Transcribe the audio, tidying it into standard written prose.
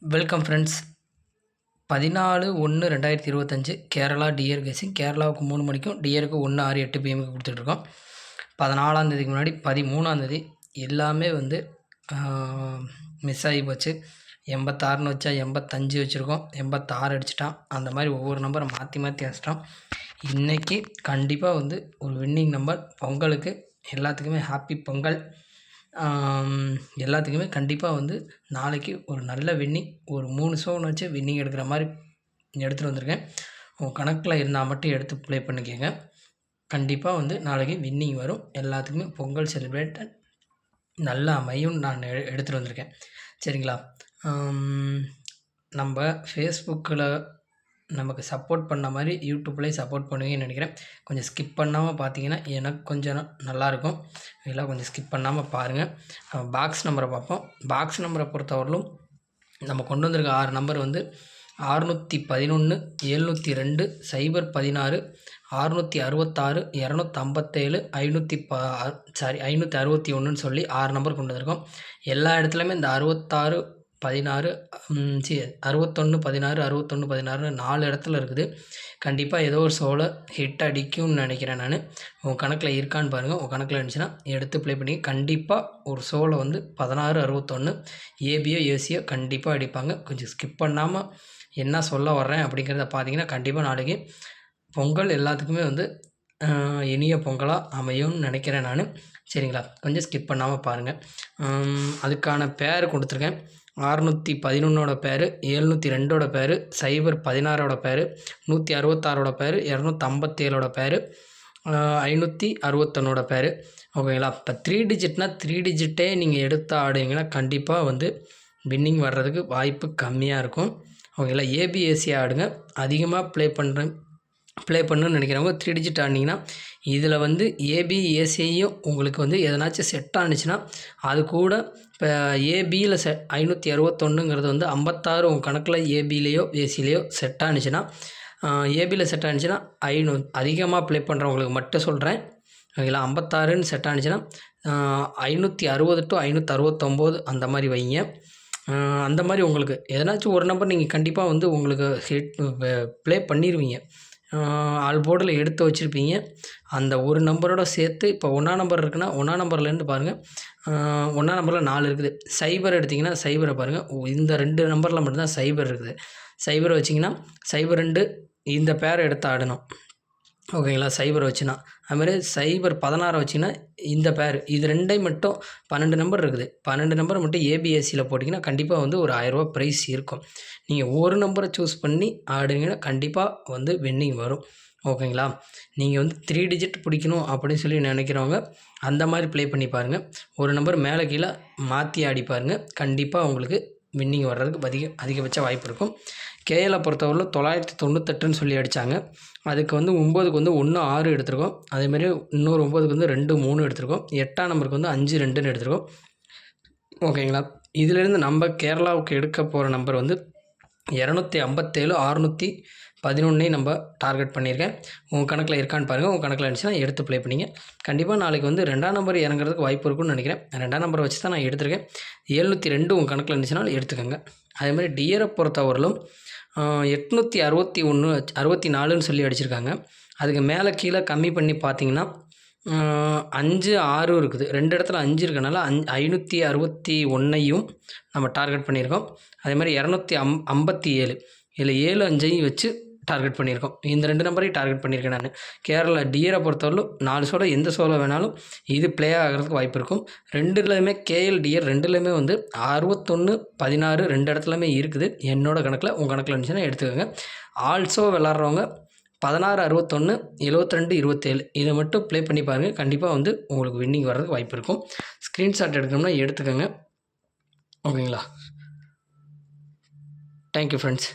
Welcome friends. 14/1/2025 Kerala dear கேசிங். கேரளாவுக்கு 3 மணிக்கும் டியருக்கு 1:06 PM கொடுத்துட்ருக்கோம். 14ஆம் தேதிக்கு முன்னாடி 13ஆம் தேதி எல்லாமே மிஸ் ஆகி போச்சு. 86ன்னு வச்சா 85 வச்சுருக்கோம், 86 அடிச்சிட்டான். அந்த மாதிரி ஒவ்வொரு நம்பரை மாற்றி அடிச்சிட்டான். இன்றைக்கி கண்டிப்பாக ஒரு வின்னிங் நம்பர். பொங்கலுக்கு எல்லாத்துக்குமே ஹாப்பி பொங்கல். எல்லாத்துக்குமே கண்டிப்பாக நாளைக்கு ஒரு நல்ல வின்னிங், ஒரு 3 ஷோன்னு வச்சு வின்னிங் எடுக்கிற மாதிரி எடுத்துகிட்டு வந்திருக்கேன். உங்கள் கணக்கில் இருந்தால் மட்டும் எடுத்து ப்ளே பண்ணிக்கோங்க. கண்டிப்பாக நாளைக்கு வின்னிங் வரும். எல்லாத்துக்குமே பொங்கல் செலிப்ரேட் நல்லா அமையும் நான் எடுத்துகிட்டு வந்திருக்கேன். சரிங்களா? நம்ம ஃபேஸ்புக்கில் நமக்கு சப்போர்ட் பண்ண மாதிரி யூடியூப்லேயும் சப்போர்ட் பண்ணுவீங்கன்னு நினைக்கிறேன். கொஞ்சம் ஸ்கிப் பண்ணாமல் பார்த்தீங்கன்னா எனக்கு கொஞ்சம் நல்லாயிருக்கும். இதெல்லாம் கொஞ்சம் ஸ்கிப் பண்ணாமல் பாருங்கள். பாக்ஸ் நம்பரை பார்ப்போம். பாக்ஸ் நம்பரை பொறுத்தவரையிலும் நம்ம கொண்டு வந்திருக்க 6 நம்பர் 611, 702, 016, 666, 257, 561 சொல்லி 6 நம்பர் கொண்டு வந்திருக்கோம். எல்லா இடத்துலையுமே இந்த 66, 16, 61, 16, 61, 16 4 இடத்துல இருக்குது. கண்டிப்பாக ஏதோ ஒரு ஷோவில் ஹிட் அடிக்கும்னு நினைக்கிறேன் நான். உங்கள் கணக்கில் இருக்கான்னு பாருங்கள். உங்கள் கணக்கில் இருந்துச்சுன்னா எடுத்து ப்ளே பண்ணி கண்டிப்பாக ஒரு ஷோவில் 16, 61 ஏபியோ ஏசியோ கண்டிப்பாக அடிப்பாங்க. கொஞ்சம் ஸ்கிப் பண்ணாமல் என்ன சொல்ல வர்றேன் அப்படிங்கிறத பார்த்தீங்கன்னா கண்டிப்பாக நாளைக்கு பொங்கல் எல்லாத்துக்குமே இனிய பொங்கலாக அமையும்னு நினைக்கிறேன் நான். சரிங்களா? கொஞ்சம் ஸ்கிப் பண்ணாமல் பாருங்கள். அதுக்கான பேர் கொடுத்துருக்கேன். 611ஓட பேர், 702ஓட பேர், 016ஓட பேர், 166ஓட பேர், 257ஓட பேர், 561ஓட பேர். ஓகேங்களா? இப்போ 3 டிஜிட்னால் 3 டிஜிட்டே நீங்கள் எடுத்து ஆடுவீங்கன்னா கண்டிப்பாக வின்னிங் வர்றதுக்கு வாய்ப்பு கம்மியாக இருக்கும். ஓகேங்களா? ஏபிஎஸ்சி ஆடுங்க. அதிகமாக ப்ளே பண்ணணும்னு நினைக்கிறவங்க 3 டிஜிட் ஆடினீங்கன்னா இதில் ஏபிஎஸ்சியும் உங்களுக்கு எதனாச்சும் செட் ஆனிச்சுன்னா அது கூட இப்போ ஏபியில் 561ங்கிறது 56 உங்கள் கணக்கில் ஏபிலேயோ ஏசிலேயோ செட் ஆனிச்சுன்னா, ஏபியில் செட் ஆனிச்சுன்னா அதிகமாக ப்ளே பண்ணுறவங்களுக்கு மட்டும் சொல்கிறேன். ஓகேங்களா? 56ன்னு செட் ஆனிச்சுன்னா 560 to 569 அந்த மாதிரி வைங்க. அந்த மாதிரி உங்களுக்கு எதனாச்சும் ஒரு நம்பர் நீங்கள் கண்டிப்பாக உங்களுக்கு ப்ளே பண்ணிடுவீங்க. ஆல் போர்டில் எடுத்து வச்சுருப்பீங்க. அந்த ஒரு நம்பரோட சேர்த்து இப்போ 1ஆம் நம்பர் இருக்குன்னா 1ஆம் நம்பர்லேருந்து பாருங்கள். 1ஆம் நம்பரில் 4 இருக்குது. 0 எடுத்திங்கன்னா 0 பாருங்கள். இந்த 2 நம்பரில் மட்டும்தான் 0 இருக்குது. 0 வச்சிங்கன்னா 02 இந்த பேரை எடுத்து ஆடணும். ஓகேங்களா? 0 வச்சுன்னா அதுமாதிரி 016 வச்சிங்கன்னா இந்த பேர் இது 2 மட்டும் 12 நம்பர் இருக்குது. 12 நம்பரை மட்டும் ஏபிஎஸ்சியில் போட்டிங்கன்னா கண்டிப்பாக ஒரு 1000 ரூபா ப்ரைஸ் இருக்கும். நீங்கள் ஒரு நம்பரை சூஸ் பண்ணி ஆடுங்கன்னா கண்டிப்பாக வின்னிங் வரும். ஓகேங்களா? நீங்கள் 3 டிஜிட் பிடிக்கணும் அப்படின்னு சொல்லி நினைக்கிறவங்க அந்த மாதிரி ப்ளே பண்ணி பாருங்கள். ஒரு நம்பர் மேலே கீழே மாற்றி ஆடி பாருங்கள். கண்டிப்பாக உங்களுக்கு வின்னிங் வர்றதுக்கு அதிகபட்ச வாய்ப்பு இருக்கும். கேஎலை பொறுத்தவரையில் 998ன்னு சொல்லி அடித்தாங்க. அதுக்கு 9க்கு 1-6 எடுத்திருக்கோம். அதேமாதிரி இன்னொரு 9க்கு 2-3 எடுத்திருக்கோம். 8ஆம் நம்பருக்கு 5-2ன்னு எடுத்திருக்கோம். ஓகேங்களா? இதிலேருந்து நம்ம கேரளாவுக்கு எடுக்க போகிற நம்பர் 257, 611 நம்ம டார்கெட் பண்ணியிருக்கேன். உங்கள் கணக்கில் இருக்கான்னு பாருங்கள். உங்கள் கணக்கில் இருந்துச்சுன்னா எடுத்து ப்ளே பண்ணிங்க. கண்டிப்பாக நாளைக்கு 2ஆம் நம்பர் இறங்குறதுக்கு வாய்ப்பு இருக்குன்னு நினைக்கிறேன். 2ஆம் நம்பரை வச்சு தான் நான் எடுத்திருக்கேன். 702 உங்கள் கணக்கில் இருந்துச்சுன்னா எடுத்துக்கோங்க. அதேமாதிரி டியரை பொறுத்தவரையிலும் 861, 64ன்னு சொல்லி அடிச்சிருக்காங்க. அதுக்கு மேலே கீழே கம்மி பண்ணி பார்த்தீங்கன்னா 5, 6 இருக்குது. 2 இடத்துல 5 இருக்கனால 561ஐயும் நம்ம டார்கெட் பண்ணியிருக்கோம். அதேமாதிரி 257 இதில் 7, 5ஐயும் வச்சு டார்கெட் பண்ணியிருக்கோம். இந்த 2 நம்பரையும் டார்கெட் பண்ணியிருக்கேன் நான். கேரளா டியரை பொறுத்தவரையிலும் 4 ஷோவில் எந்த ஷோவில் வேணாலும் இது ப்ளே ஆகிறதுக்கு வாய்ப்பு இருக்கும். 2லேயுமே கேஎல் டியர் 2லேயுமே 61, 16 2 இடத்துலையுமே இருக்குது. என்னோடய கணக்கில் உங்கள் கணக்கில் இருந்துச்சுன்னா எடுத்துக்கோங்க. ஆல்சோ விளாட்றவங்க 16, 61, 72, 27 இதை மட்டும் ப்ளே பண்ணி பாருங்கள். கண்டிப்பாக உங்களுக்கு வின்னிங் வர்றதுக்கு வாய்ப்பு இருக்கும். ஸ்க்ரீன்ஷாட் எடுக்கணும்னா எடுத்துக்கோங்க. ஓகேங்களா? Thank you friends.